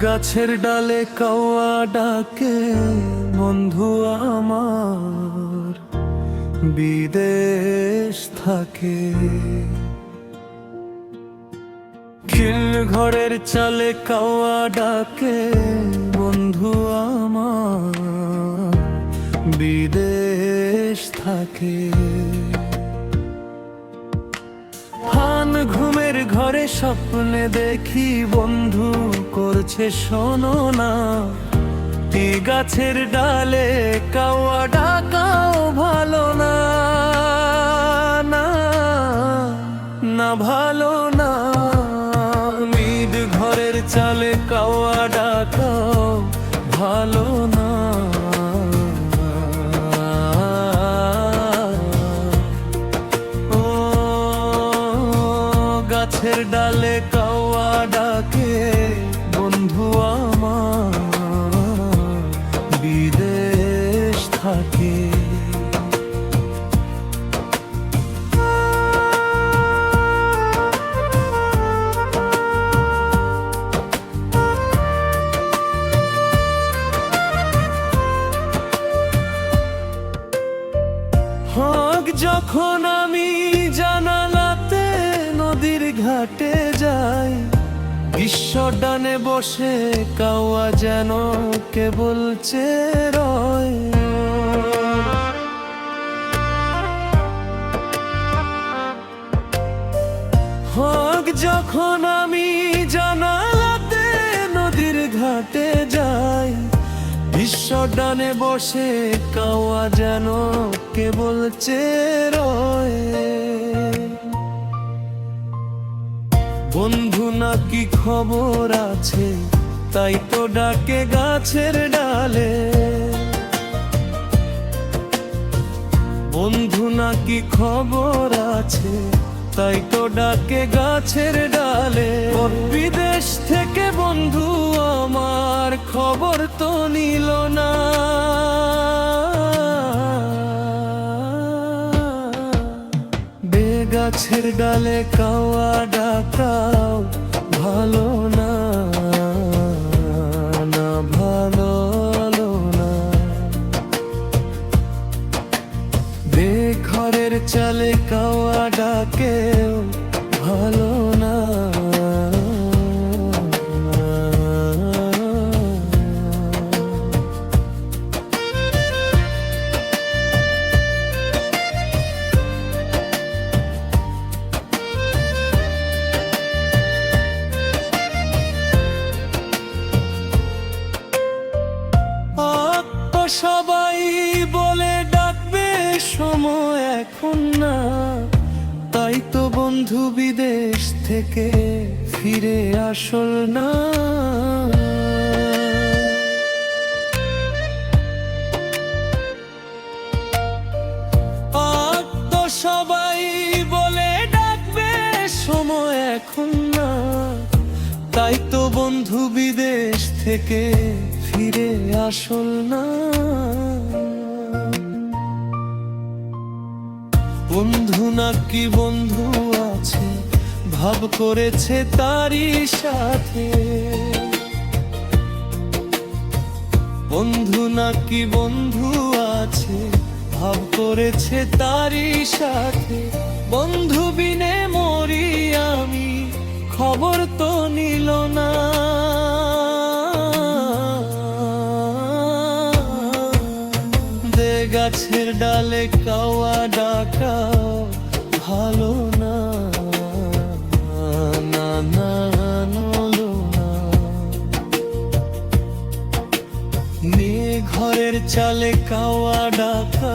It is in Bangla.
গাছের ডালে কাওয়া ডাকে বন্ধু আমার বিদেশ থাকে। খিল ঘরের চালে কাওয়া ডাকে বন্ধু আমার বিদেশ থাকে। হান ঘুমের ঘরে স্বপ্নে দেখি বন্ধু করছে শোনো না, এই গাছের ডালে কাওয়া ডাকাও ভালো না, না না ভালো না। মিড ঘরের চালে কাওয়া ডাকাও ভালো না। গাছের ডালে কাওয়া ডাকে বন্ধু আমার বিদেশ থাকে। হোক যখন আমি জানালাতে নদীর ঘাটে যাই, বিশ্ব ডানে বসে কাওয়া যেন কে বলছে রয়। হোক যখন আমি জানালাতে নদীর ঘাটে যাই, বিশ্ব ডানে বসে কাওয়া যেন কে বলছে রয়। বন্ধু নাকি খবর আছে, তাই তো ডাকে গাছের ডালে। বন্ধু নাকি খবর আছে, তাই তো ডাকে গাছের ডালে। বিদেশ থেকে বন্ধু আমার খবর তো নিল না, গাছের ডালে কাওয়া ডাকাও ভালো না, না ভালো না। বেঘরের চালে কাওয়া ডাকেও ভালো না। সবাই বলে ডাকবে সময় এখন না, তাই তো বন্ধু বিদেশ থেকে ফিরে আসল না। সবাই বলে ডাকবে সময় এখন না, তাই তো বন্ধু বিদেশ থেকে ফিরে আসল না। বন্ধু নাকি বন্ধু আছে, ভাব করেছে তারই সাথে। বন্ধু নাকি বন্ধু আছে, ভাব করেছে তারই সাথে। বন্ধু বিনে মরি আমি, খবর তো নিল না। গাছের ডালে কাওয়া ডাকাও ভালো না, না না নলো না। ঘরের চালে কাওয়া ডাকা